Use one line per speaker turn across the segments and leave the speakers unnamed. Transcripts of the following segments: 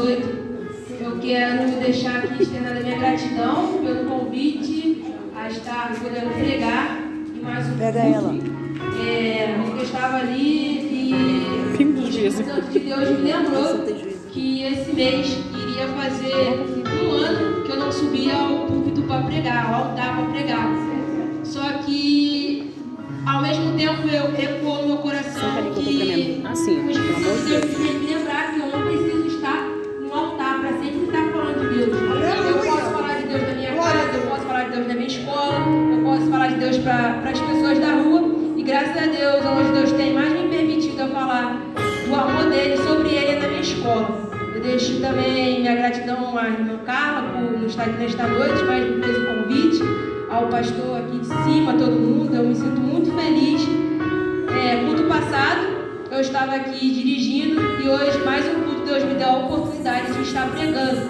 noite. Eu quero deixar aqui externada a minha gratidão pelo convite a estar podendo pregar e mais um culto. Eu estava ali e o Santo de Deus me lembrou que esse mês iria fazer um ano que eu não subia ao púlpito para pregar, ao altar para pregar. Só que ao mesmo tempo eu ecoou no meu coração que o Espírito de Deus me lembrar que eu não preciso estar no altar para sempre estar falando de Deus. Eu posso falar de Deus na minha casa, eu posso falar de Deus na minha escola, eu posso falar de Deus para as pessoas da rua. E graças a Deus, onde Deus tem mais me permitido a falar do amor dele sobre ele é na minha escola. Eu deixo também minha gratidão à irmã Carla por estar aqui nesta noite, mas me fez o convite, ao pastor aqui de cima, todo mundo. Eu me sinto muito feliz. Culto passado eu estava aqui dirigindo e hoje mais um culto Deus me deu a oportunidade de estar pregando.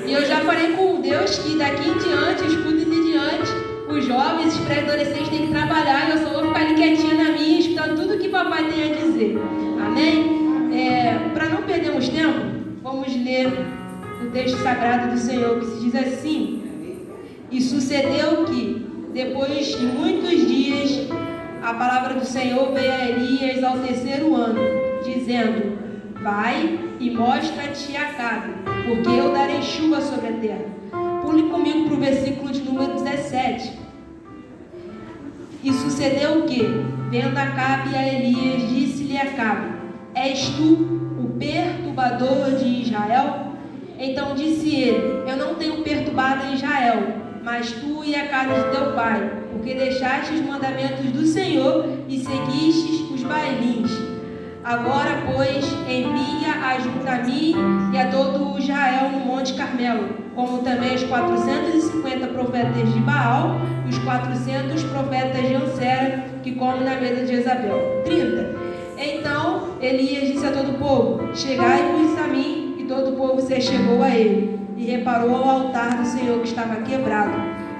E eu já falei com Deus que daqui em diante, os cultos em diante, os jovens, os pré-adolescentes têm que trabalhar e eu só vou ficar ali quietinha na minha, escutando tudo que papai tem a dizer. Amém? Para não perdermos tempo, vamos ler o texto sagrado do Senhor, que se diz assim: E sucedeu que, depois de muitos dias, a palavra do Senhor veio a Elias ao 3º ano, dizendo: Vai e mostra-te a Acabe, porque eu darei chuva sobre a terra. Pule comigo para o versículo de número 17. E sucedeu que, vendo Acabe a Elias, disse-lhe Acabe: És tu o perturbador de Israel? Então disse ele: Eu não tenho perturbado Israel, mas tu e a casa de teu pai, porque deixaste os mandamentos do Senhor e seguistes os bailins. Agora, pois, envia junto a mim e a todo Israel no Monte Carmelo, como também os 450 profetas de Baal e os 400 profetas de Ansera, que comem na mesa de Jezabel. 30. Então Elias disse a todo o povo: Chegai-vos a mim. E todo o povo se chegou a ele, e reparou ao altar do Senhor que estava quebrado.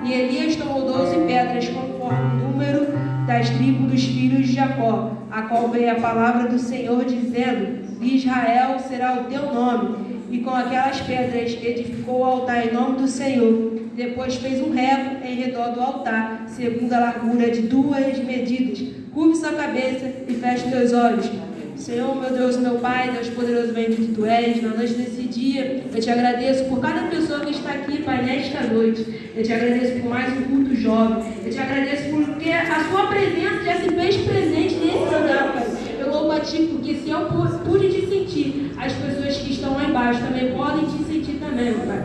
E Elias tomou 12 pedras, conforme o número das tribos dos filhos de Jacó, a qual veio a palavra do Senhor, dizendo: Israel será o teu nome. E com aquelas pedras edificou o altar em nome do Senhor. Depois fez um rego em redor do altar, segundo a largura de 2 medidas. Curve sua cabeça e feche teus olhos. Senhor, meu Deus, meu Pai, Deus poderoso, bendito tu és. Na noite desse dia, eu te agradeço por cada pessoa que está aqui, Pai, nesta noite. Eu te agradeço por mais um culto jovem. Eu te agradeço porque a sua presença já se fez presente nesse lugar, Pai. Eu louvo a Ti porque se eu pude te sentir, as pessoas que estão lá embaixo também podem te sentir também, Pai.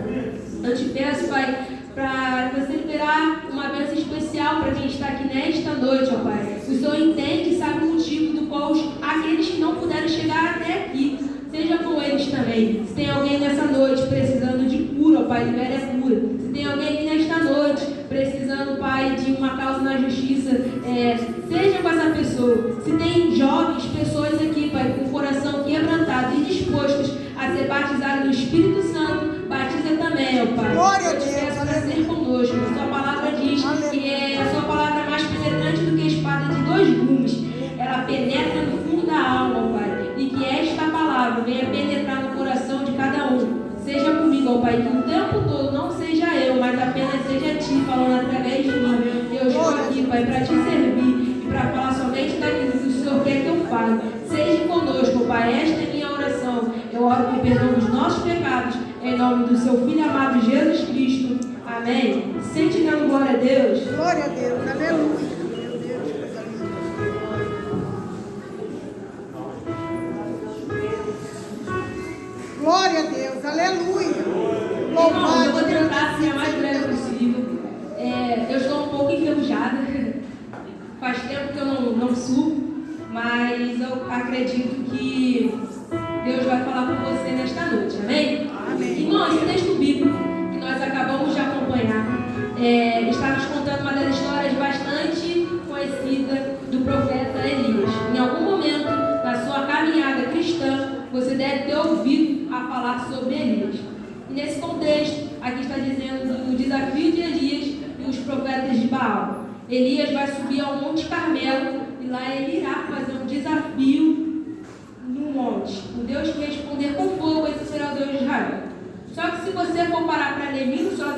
Eu te peço, Pai, para você liberar uma bênção especial para quem está aqui nesta noite, ó Pai. O Senhor entende e sabe o motivo do qual aqueles que não puderam chegar até aqui, seja com eles também. Se tem alguém nessa noite precisando de cura, ó Pai, libere a cura. Se tem alguém aqui nesta noite precisando, Pai, de uma causa na justiça, seja com essa pessoa. Se tem jovens, pessoas aqui, Pai, com o coração quebrantado e dispostos a ser batizados no Espírito Santo, batiza também, ó Pai.
Glória a
Eu te
Deus,
peço para ser conosco. A sua palavra diz que a sua palavra é mais penetrante do que a espada de 2 gumes. Ela penetra no fundo da alma, ó Pai. E que esta palavra venha penetrar no coração de cada um. Seja comigo, ó Pai, que o tempo todo não seja eu, mas apenas seja Ti falando através de mim. Eu estou aqui, Pai, para Te servir e para falar somente daquilo que o Senhor quer que eu fale. Seja conosco, Pai. Esta é minha oração. Eu oro com perdão dos nossos pecados, em nome do Seu Filho amado Jesus Cristo. Amém. Sente dando glória a Deus.
Glória a Deus, aleluia. Meu Deus, coisa linda. Glória a Deus, aleluia.
Irmãos, eu vou tentar ser a mais breve possível. Eu estou um pouco enferrujada. Faz tempo que eu não subo, mas eu acredito que Deus vai falar com você nesta noite, amém?
Amém.
Irmãos, esse texto bíblico que nós acabamos de acompanhar está nos contando uma das histórias bastante conhecida do profeta Elias. Em algum momento da sua caminhada cristã, você deve ter ouvido a falar sobre Elias. E nesse contexto, aqui está dizendo do desafio de Elias e os profetas de Baal. Elias vai subir ao Monte Carmelo e lá ele irá fazer um desafio no monte. O Deus que responder com fogo, esse será o Deus de Israel.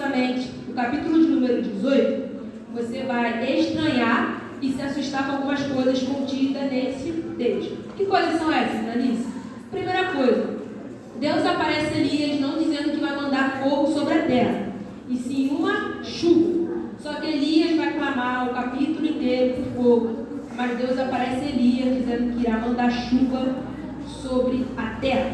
cuidadosamente o capítulo de número 18, você vai estranhar e se assustar com algumas coisas contidas nesse texto. Que coisas são essas, Clarice? Primeira coisa, Deus aparece a Elias não dizendo que vai mandar fogo sobre a terra, e sim uma chuva. Só que Elias vai clamar o capítulo inteiro por fogo, mas Deus aparece a Elias dizendo que irá mandar chuva sobre a terra.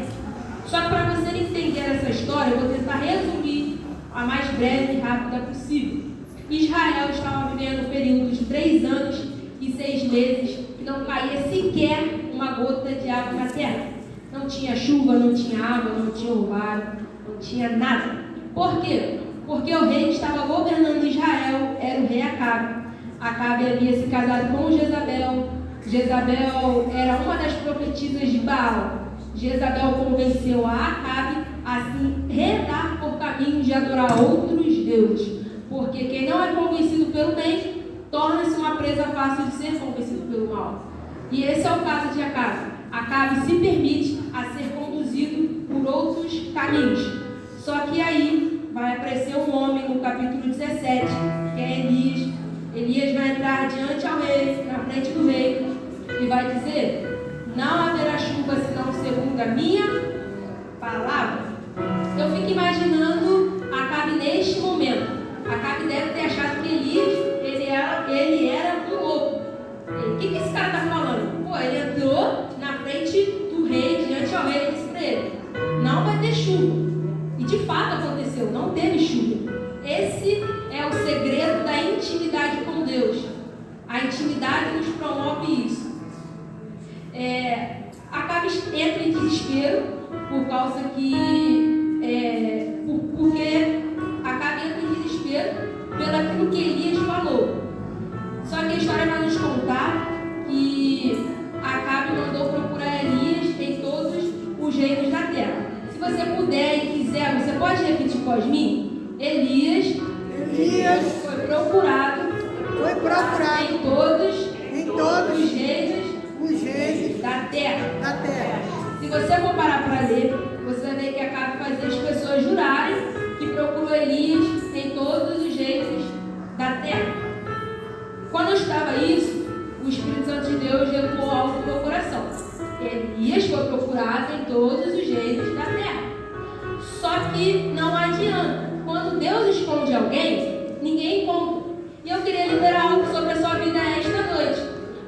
Só que para você entender essa história, eu vou tentar resumir a mais breve e rápida possível. Israel estava vivendo um período de 3 anos e 6 meses que não caía sequer uma gota de água na terra. Não tinha chuva, não tinha água, não tinha orvalho, não tinha nada. Por quê? Porque o rei que estava governando Israel era o rei Acabe. Acabe havia se casado com Jezabel. Jezabel era uma das profetisas de Baal. Jezabel convenceu a Acabe a se redar por caminhos de adorar outros deuses. Porque quem não é convencido pelo bem, torna-se uma presa fácil de ser convencido pelo mal. E esse é o caso de Acabe. Acabe se permite a ser conduzido por outros caminhos. Só que aí vai aparecer um homem no capítulo 17, que é Elias. Elias vai entrar diante ao rei, na frente do rei, e vai dizer: não haverá chuva senão segundo a minha palavra. Eu fico imaginando Acabe neste momento. Acabe deve ter achado que Elias, ele era um louco. O que esse cara está falando? Pô, ele entrou na frente do rei, diante ao rei, e disse para ele: não vai ter chuva. E de fato aconteceu, não teve chuva. Esse é o segredo da intimidade com Deus. A intimidade nos promove isso. Acabe entra em desespero por causa porque Acabe entra em desespero pelo aquilo que Elias falou. Só que a história vai nos contar que Acabe mandou procurar Elias em todos os reinos da terra. Se você puder e quiser, você pode repetir após mim? Elias foi procurado em todos os reinos da terra. Se você for parar para ler, você vai ver que Acabe fazia as pessoas jurarem que procurou Elias em todos os reinos da terra. Quando estava isso, o Espírito Santo de Deus levou algo no meu coração. Elias foi procurado em todos os reinos da terra. Só que não adianta. Quando Deus esconde alguém, ninguém encontra. E eu queria liberar algo sobre a sua vida esta noite.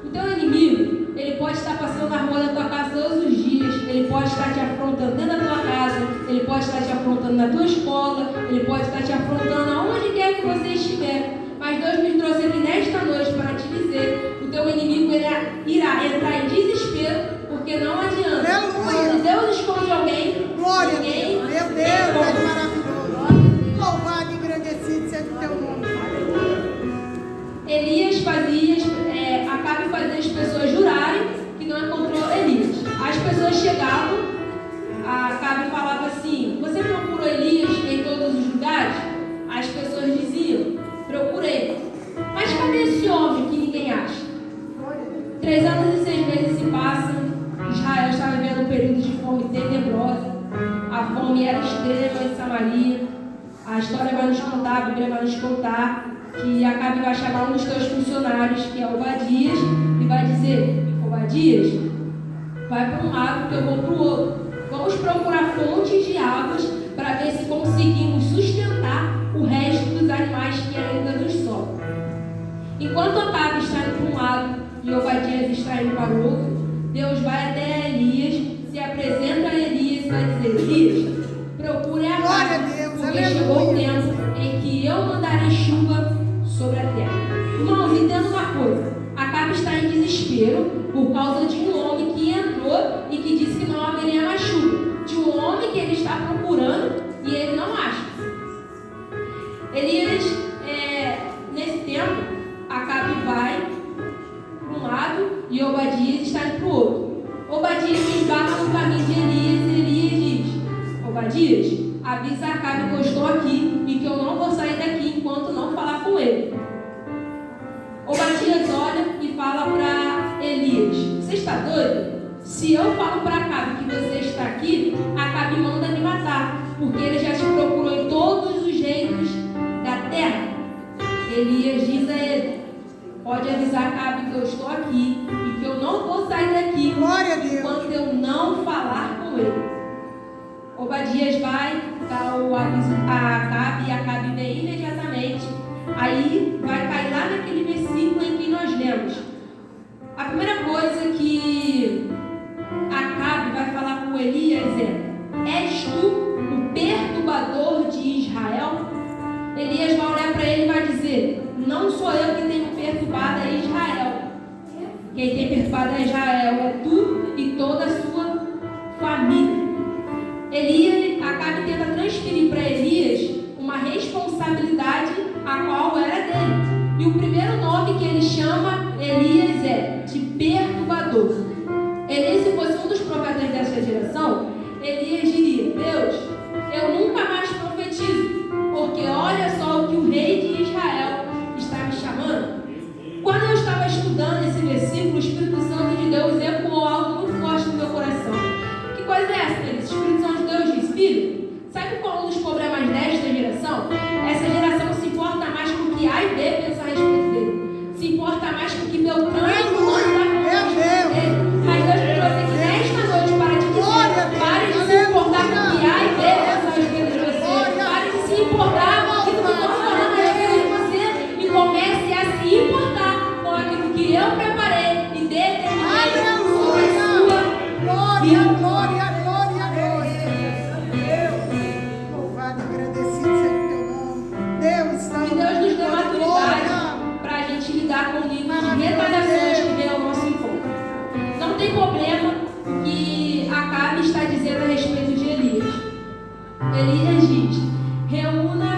O teu inimigo, ele pode estar passando na rua da tua casa todos os dias. Ele pode estar te afrontando dentro da tua casa. Ele pode estar te afrontando na tua escola. Ele pode estar te afrontando aonde quer que você estiver. Mas Deus me trouxe aqui nesta noite para te dizer: o teu inimigo irá entrar em desespero, porque não adianta.
Aleluia.
Quando Deus esconde alguém,
Glória a
ninguém
Deus. Meu Deus, é maravilhoso. Louvado e engrandecido seja o teu nome.
Elias Acabe fazia as pessoas jurarem que não encontrou Elias. As pessoas chegavam, Acabe falava assim: você procurou Elias em todos os lugares? As pessoas diziam: procurei. Mas cadê esse homem que ninguém acha? 3 anos e 6 meses se passam. Israel estava vivendo um período de fome tenebrosa. A fome era extrema em Samaria. A história vai nos contar, a Bíblia vai nos contar que Acabe vai chamar um dos seus funcionários, que é Obadias, e vai dizer: Obadias, vai para um lado que eu vou para o outro. Vamos procurar fontes de águas para ver se conseguimos sustentar o resto dos animais que ainda nos sobram. Enquanto Acabe está indo para um lado e Obadias está indo para o outro, Deus vai até Elias, se apresenta a Elias e vai dizer: Elias, procure Acabe, porque chegou o tempo em que eu mandarei chuva sobre a terra. Irmãos, entenda uma coisa: Acabe está em desespero por causa de um homem que entrou e que disse que não haveria mais chuva. De um homem que ele está procurando e ele não acha. Elias, nesse tempo, Acabe vai para um lado e Obadias está indo para o outro. Obadias esbarra no caminho de Elias e Elias diz: Obadias, avisa Acabe que eu estou aqui e que eu não vou sair daqui enquanto não falar com ele. Obadias olha e fala para Elias: você está doido? Se eu falo para Acabe que você está aqui, Acabe manda me matar, porque ele já te procurou em todos os reinos Obadias vai, dá o aviso a Acabe, e Acabe vem imediatamente. Aí vai cair lá naquele versículo em que nós lemos. A primeira coisa que Acabe vai falar com Elias é: és tu o perturbador de Israel? Elias vai olhar para ele e vai dizer: não sou eu que tenho perturbado a Israel. Quem tem perturbado a Israel é tu e toda a sua família. Acabe tenta transferir para Elias uma responsabilidade a qual era dele. E o primeiro nome que ele chama Elias é de perturbador. Elias, se fosse um dos profetas dessa geração, Elias diria: Deus, eu nunca mais profetizo, porque olha só o que o rei de Israel está me chamando. Quando eu estava estudando esse versículo, o Espírito Santo de Deus ecoou algo muito forte no meu coração. Que coisa é essa, Elias? O Espírito Santo de Deus diz: filho, sabe qual é um dos problemas desta geração? Essa geração se importa mais com o que A e B pensa a respeito dele. Se importa mais com o que Beltrano e Fulano está falando a respeito dele. Mas Deus me trouxe aqui nesta noite para te dizer: pare de se importar com o que A e B pensa a respeito de você. Pare de se importar com o que estão falando a respeito de você e comece a se importar com aquilo que eu preparei e determinei sobre a sua vida.
Glória. Louvado e agradecido seja o teu nome. Deus,
Que Deus nos dê maturidade para a gente lidar com o nível de retaliações que vem ao nosso encontro. Não tem problema o que Acabe está dizendo a respeito de Elias. Elias diz: reúna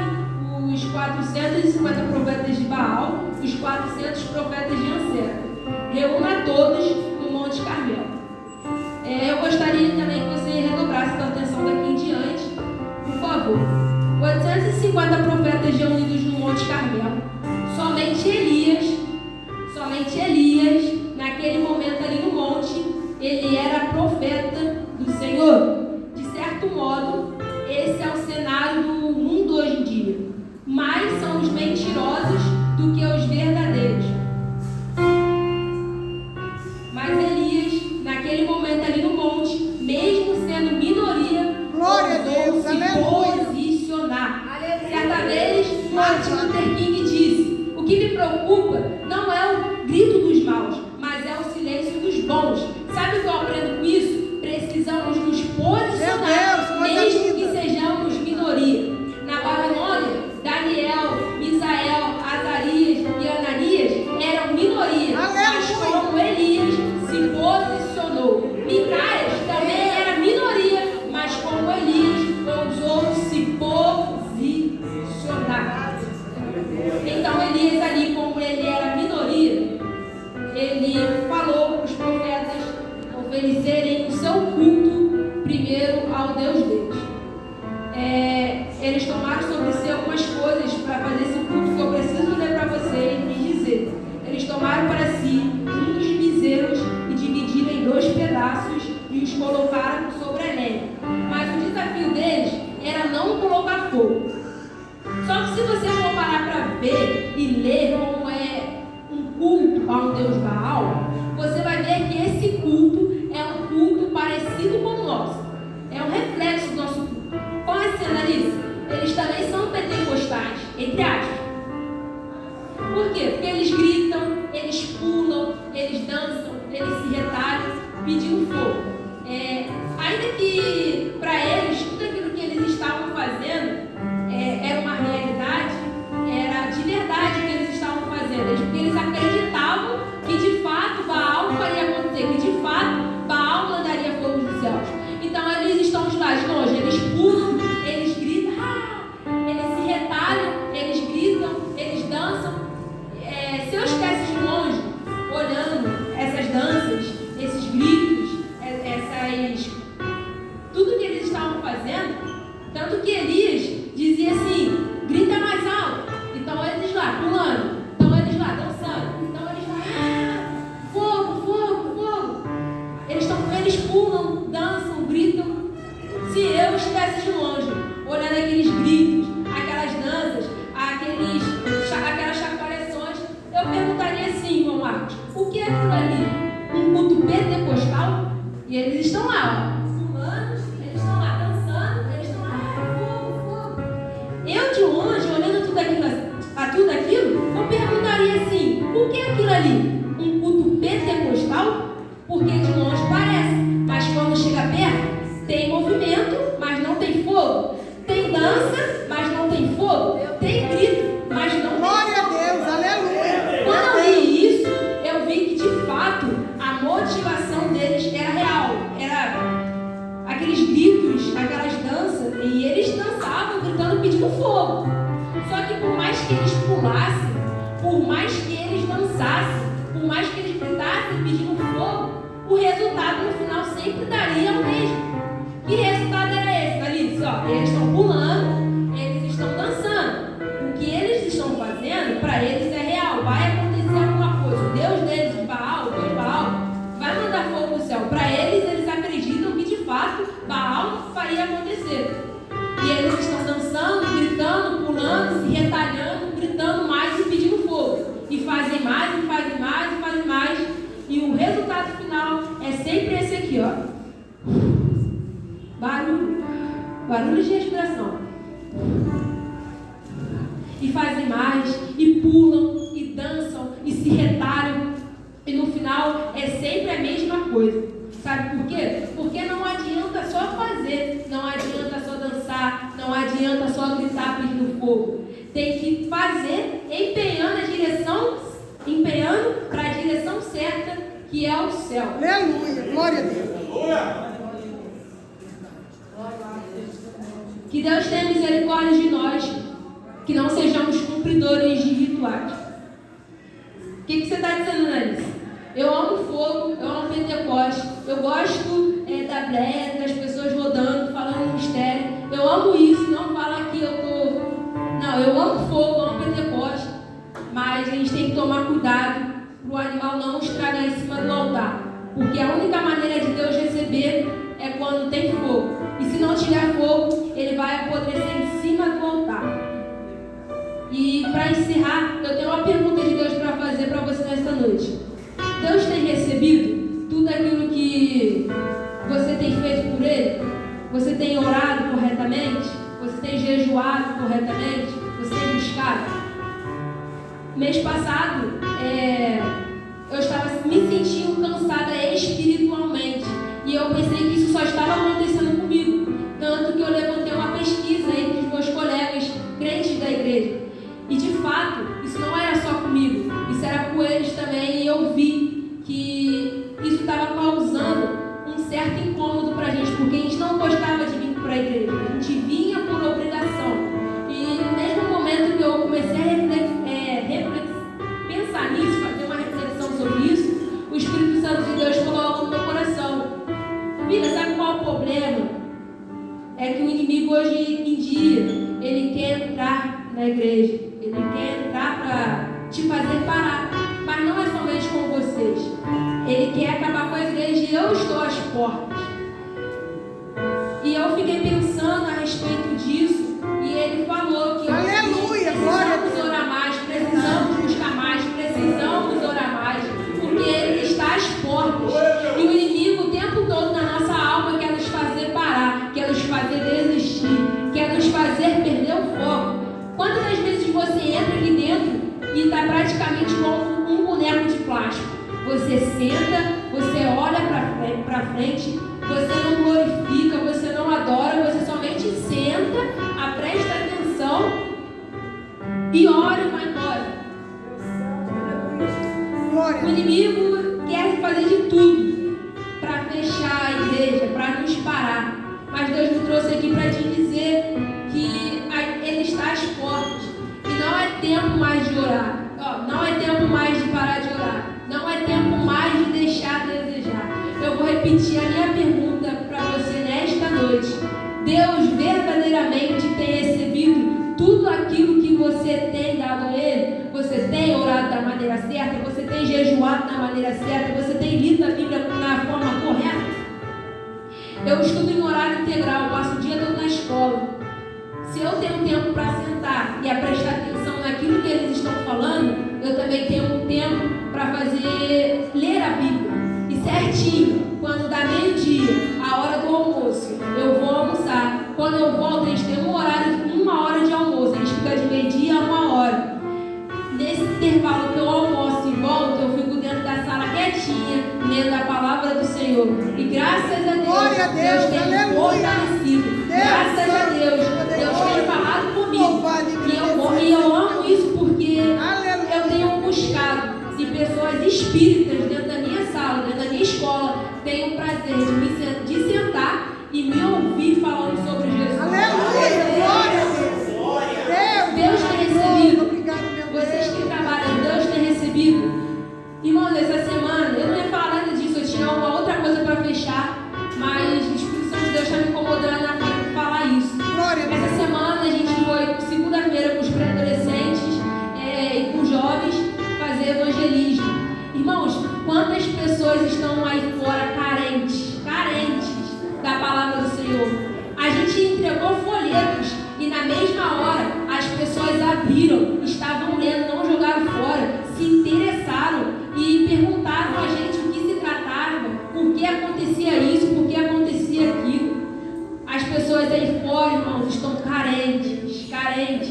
os 450 profetas de Baal, os 400 profetas de Acera. Reúna todos no Monte Carmelo. Eu gostaria também que você redobrasse a atenção daqui em diante, por favor. 850 profetas reunidos no Monte Carmelo. Somente Elias, naquele momento ali no monte, ele era profeta do Senhor. De certo modo, esse é o cenário do mundo hoje em dia. Mais são os mentirosos do que os verdadeiros. Mas Elias, naquele momento ali no monte, mesmo sendo minoria,
Glória a Deus,
se
aleluia.
posicionar. Certa vez, Martin Luther King disse: o que me preocupa não é o grito dos maus, mas é o silêncio dos bons. Sabe o que eu aprendo com isso? Precisamos nos posicionar, mesmo que sejamos minoria. Na Babilônia, Daniel, Misael, Azarias e Ananias eram minoria, mas como Elias se posicionou. Micaías também era minoria, mas como Elias ousou se posicionar. Então Elias ali, como ele era minoria, ele falou para os profetas oferecerem o seu culto primeiro ao Deus deles. Eles tomaram sobre si algumas coisas para fazer esse culto que eu preciso ler para vocês e dizer. Eles tomaram para si um dos bezerros e dividiram em 2 pedaços e os colocaram sobre a lenha. Mas o desafio deles era não colocar fogo. Só que se você for parar para ver e ler como é um culto a um Deus Baal, você vai ver que esse culto é um culto parecido com o nosso. É um reflexo do nosso culto. Qual é a cena disso? Eles também são pentecostais, entre aspas. Por quê? Porque eles gritam, eles pulam, eles dançam, eles se retalham, pedindo fogo. Ainda que para eles, tudo aquilo que eles estavam fazendo era uma realidade, era de verdade o que eles estavam fazendo. Porque eles acreditavam que de fato Baal faria acontecer, que de fato Baal mandaria fogo dos céus. Então eles estão de lá de longe, eles pulam, eles gritam, eles se retalham, eles gritam, eles dançam. Se eu estivesse de longe, olhando essas danças, esses gritos, tudo que eles estavam fazendo, tanto que Elias dizia assim: grita mais alto. Então eles lá pulando, então eles lá dançando, então eles lá, fogo, fogo, fogo. Eles pulam, dançam, gritam. Se eu estivesse de longe, olhando aqueles gritos, aquelas danças, aquelas chacoalhações, eu perguntaria assim, irmão Marcos: o que é aquilo ali? Um culto pentecostal? E eles estão lá, pulando, eles estão lá dançando, fogo? Tem dança, mas não tem fogo? Tem grito, mas não tem
Glória
fogo.
a Deus, aleluia.
Quando eu li isso, eu vi que de fato a motivação deles era real. Era aqueles gritos, aquelas danças, e eles dançavam gritando pedindo fogo. Só que por mais que eles pulassem, por mais que eles dançassem, por mais que eles gritassem pedindo fogo, o resultado no final sempre daria o mesmo. Que resultado era esse, Alice? Ó, eles estão pulando, eles estão dançando. O que eles estão fazendo, para eles é real. Vai acontecer alguma coisa. O Deus deles, o Deus Baal, vai mandar fogo do céu. Para eles acreditam que de fato Baal faria acontecer. E eles estão dançando, gritando, pulando, se retalhando, gritando mais e pedindo fogo. E fazem mais, e fazem mais, e fazem mais. E o resultado final é sempre esse aqui, ó. Barulho de respiração. E fazem mais, e pulam, e dançam, e se retalham. E no final é sempre a mesma coisa. Sabe por quê? Porque não adianta só fazer, não adianta só dançar, não adianta só gritar pedindo fogo. Tem que fazer empenhando para a direção certa, que é o céu.
Aleluia, glória a Deus.
Que Deus tenha misericórdia de nós, que não sejamos cumpridores de rituais. O que você está dizendo, Annalise? Eu amo fogo, eu amo Pentecoste, eu gosto da Blair, das pessoas rodando, falando em mistério. Eu amo isso, não fala que eu tô... Não, eu amo fogo, eu amo Pentecoste, mas a gente tem que tomar cuidado para o animal não estragar em cima do altar. Porque a única maneira de Deus receber é quando tem fogo. E se não tiver fogo, ele vai apodrecer em cima do altar. E para encerrar, eu tenho uma pergunta de Deus para fazer para você nesta noite. Deus tem recebido tudo aquilo que você tem feito por Ele? Você tem orado corretamente? Você tem jejuado corretamente? Você tem buscado? Mês passado, eu estava me sentindo cansada espiritualmente. E eu pensei que isso só estava acontecendo comigo. Tanto que eu levantei uma pesquisa entre os meus colegas crentes da igreja. E de fato, isso não era só comigo. Isso era com eles também. E eu vi que isso estava causando um certo incômodo para a gente. Porque a gente não gostava de vir para a igreja. A gente vinha por obrigação. E no mesmo momento que eu comecei a pensar nisso, fazer uma reflexão sobre isso, o Espírito Santo de Deus coloca no meu coração. Filha, sabe qual é o problema? É que o inimigo hoje em dia, ele quer entrar na igreja, ele quer entrar para te fazer parar, mas não é somente com vocês. Ele quer acabar com a igreja e eu estou às portas. E eu fiquei pensando a respeito disso e ele falou que precisamos orar mais, precisamos buscar mais, precisamos orar mais, porque ele está às portas. E o inimigo o tempo todo na nossa alma quer nos fazer parar, quer nos fazer desistir, quer nos fazer perder o foco. Quantas das vezes você entra aqui dentro e está praticamente como um boneco de plástico? Você senta, você olha para frente, você não glorifica, você não adora, você somente senta, presta atenção e ora e vai embora. O inimigo quer fazer de tudo para fechar a igreja, para nos parar. Mas Deus me trouxe aqui para te dizer que Ele está às portas. E não é tempo mais de orar. Não é tempo mais de parar de orar. Não é tempo mais de deixar de desejar. Eu vou repetir a minha pergunta para você nesta noite. Deus verdadeiramente tem recebido tudo aquilo que você tem dado a Ele? Você tem orado da maneira certa? Você tem jejuado da maneira certa? Você tem lido a Bíblia da forma correta? Eu estudo em horário integral, passo o dia todo na escola. Se eu tenho tempo para sentar e a prestar atenção naquilo que eles estão falando, eu também tenho um tempo para ler a Bíblia. E certinho, quando dá meio-dia, a hora do almoço, eu vou almoçar. Quando eu volto, a gente tem um horário, 1 hora de almoço. A gente fica de meio-dia a 1 hora. Nesse intervalo que eu almoço e volto, eu fico dentro da sala quietinha, lendo a palavra do Senhor. E graças a Deus, Deus tem me fortalecido. Graças a Deus. carentes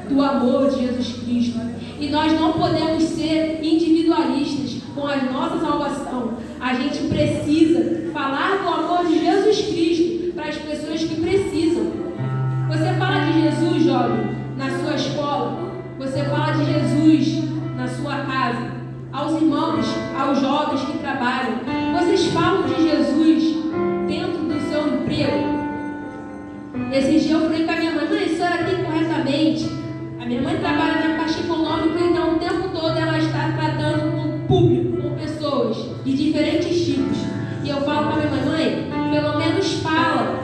do amor de Jesus Cristo. E nós não podemos ser individualistas com a nossa salvação. A gente precisa falar do amor de Jesus Cristo para as pessoas que precisam. Você fala de Jesus, jovem, na sua escola. Você fala de Jesus na sua casa. Aos irmãos, aos jovens que trabalham. Vocês falam de Jesus dentro do seu emprego. Esses dias eu falei com a minha mãe: mãe, a senhora tem corretamente? A minha mãe trabalha na Caixa Econômica, então o tempo todo ela está tratando com o público, com pessoas de diferentes tipos. E eu falo para a minha mãe: pelo menos fala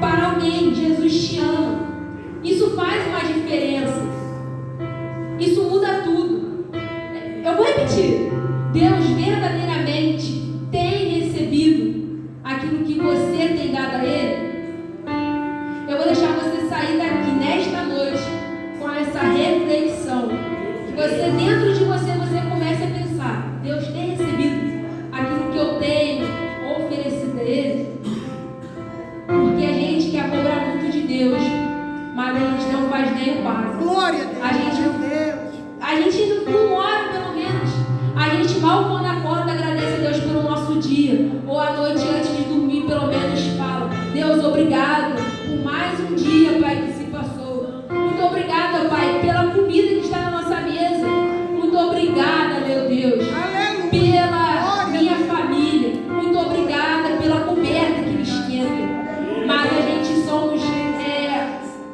para alguém, Jesus te ama. Isso faz uma diferença. Isso muda tudo. Eu vou repetir: Deus verdadeiramente tem recebido aquilo que você tem dado a Ele. Eu vou deixar você sair daqui nesta noite com essa reflexão. Que você, dentro de você, você comece a pensar: Deus tem recebido aquilo que eu tenho oferecido a Ele? Porque a gente quer cobrar muito de Deus, mas a gente não faz nem o básico.
Glória a Deus.
A gente não ora, pelo menos. A gente mal quando acorda agradece a Deus pelo nosso dia. Ou à noite antes de dormir, pelo menos fala: Deus, obrigado por mais um dia, Pai, que se passou. Muito obrigada, Pai, pela comida que está na nossa mesa. Muito obrigada, meu Deus, pela minha família. Muito obrigada pela coberta que me esquenta. Mas a gente somos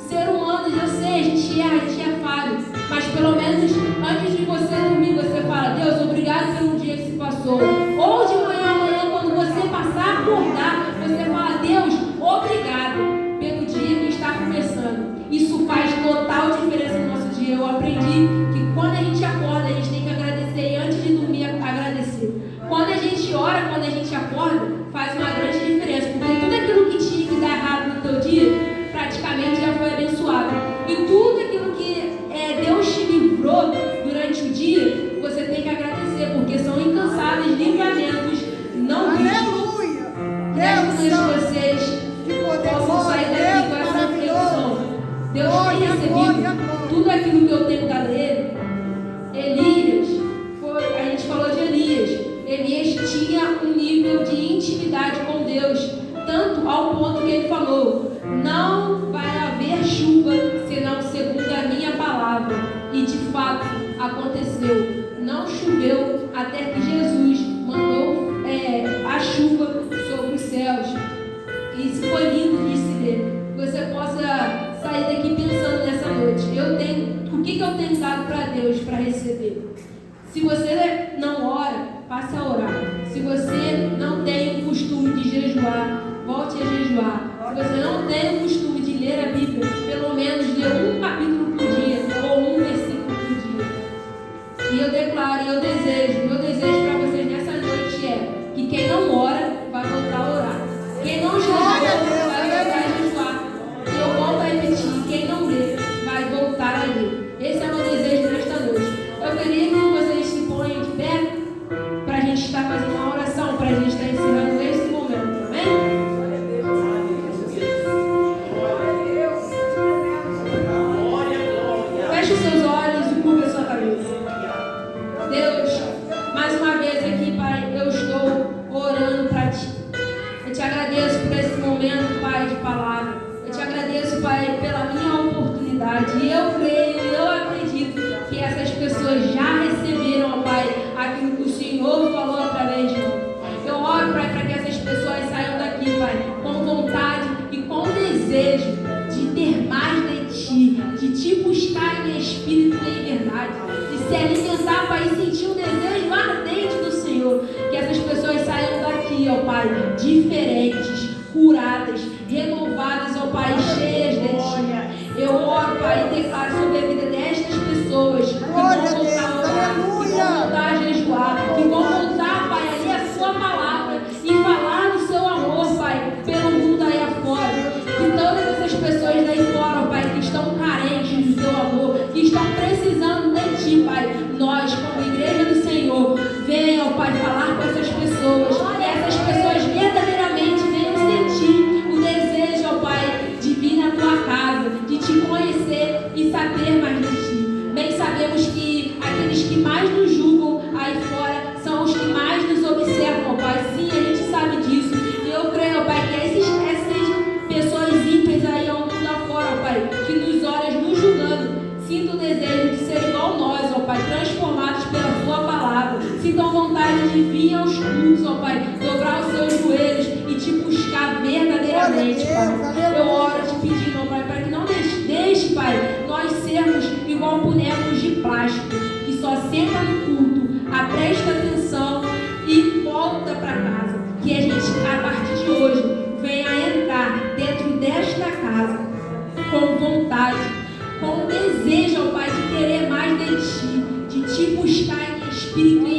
ser humanos, eu sei, a gente é falho. Mas pelo menos antes de você dormir, você fala: Deus, obrigado pelo dia que se passou. Ou de manhã amanhã, quando você passar a acordar, você fala: Deus, obrigado pelo dia que está começando. Isso faz total diferença no nosso dia. Eu aprendi que quando a gente acorda, a gente tem que agradecer, e antes de dormir, agradecer. Quando a gente ora, quando a gente acorda, faz uma grande diferença, porque tudo aquilo que tinha que dar errado no teu dia, praticamente já foi abençoado. E tudo aquilo que Deus te livrou durante o dia, você tem que agradecer, porque são incansáveis livramentos não vistos.
Aleluia.
Deus, vocês possam sair daqui com essa reflexão. Deus tem recebido tudo aquilo que eu tenho dado a Ele. Elias, a gente falou de Elias. Elias tinha um nível de intimidade com Deus, tanto ao ponto que ele falou: não vai haver chuva senão segundo a minha palavra. E de fato aconteceu. Não choveu até que Jesus mandou a chuva sobre os céus. E isso foi lindo de se ver. Você possa sair daqui pensando nessa noite: o que eu tenho dado para Deus para receber? Se você não ora, passe a orar. Se você não tem o costume de jejuar, volte a jejuar. Se você não tem o costume de ler a Bíblia, pelo menos lê um capítulo por dia ou um versículo por dia. E eu declaro, meu desejo para vocês nessa noite é que quem não ora vai voltar a orar. Quem não jejua vai voltar a jejuar. E eu volto a repetir: quem não lê vai voltar a ler. Esse é o meu desejo nesta noite. Eu queria que vocês se ponham de pé para a gente estar fazendo uma oração, para a gente estar encerrando esse momento, amém? Feche os seus olhos e cubra a sua cabeça. Deus, mais uma vez aqui, Pai, eu estou orando para Ti. Eu te agradeço por esse momento, Pai, de palavra. Eu te agradeço, Pai, pela minha oportunidade. E eu creio, eu acredito que essas pessoas já receberam, Pai, aquilo que o Senhor falou através de mim. Eu oro, Pai, para que essas pessoas saiam daqui, Pai, com vontade e com desejo de ter mais de Ti, de Te buscar em espírito e em verdade, de se alimentar, Pai, e sentir um desejo ardente do Senhor. Que essas pessoas saiam daqui, ó Pai, diferentes, curadas, renovadas, ó Pai, cheias de Ti. Eu oro, Pai, e declaro sobre a vida destas pessoas que vão voltar a orar, que vão voltar a jejuar, que vão voltar, Pai, a ler a Sua palavra e falar do Seu amor, Pai, pelo mundo aí afora. Que todas essas pessoas daí fora, ó Pai, que estão carentes do Teu amor, que estão precisando de Ti, Pai, nós, como igreja do Senhor, venham, Pai, falar com essas pessoas, e essas pessoas verdadeiramente venham sentir o desejo, ó Pai, de vir na Tua casa, de Te conhecer. conhecer e saber mais de Ti. Bem sabemos que aqueles que mais nos julgam aí fora são os que mais nos observam, ó Pai. Sim, a gente sabe disso. E eu creio, ó Pai, que essas pessoas ímpias aí ao mundo afora, ó Pai, que nos olham, nos julgando, sintam o desejo de ser igual nós, ó Pai, transformados pela Sua palavra. Sintam vontade de vir aos cultos, ó Pai, dobrar os seus joelhos e Te buscar verdadeiramente, Pai. Eu oro Te pedindo, ó Pai, para que não deixe, Pai, nós sermos igual bonecos de plástico, que só senta no culto, presta atenção e volta para casa. Que a gente, a partir de hoje, venha entrar dentro desta casa com vontade, com desejo, ó Pai, de querer mais de Ti, de Te buscar em espírito e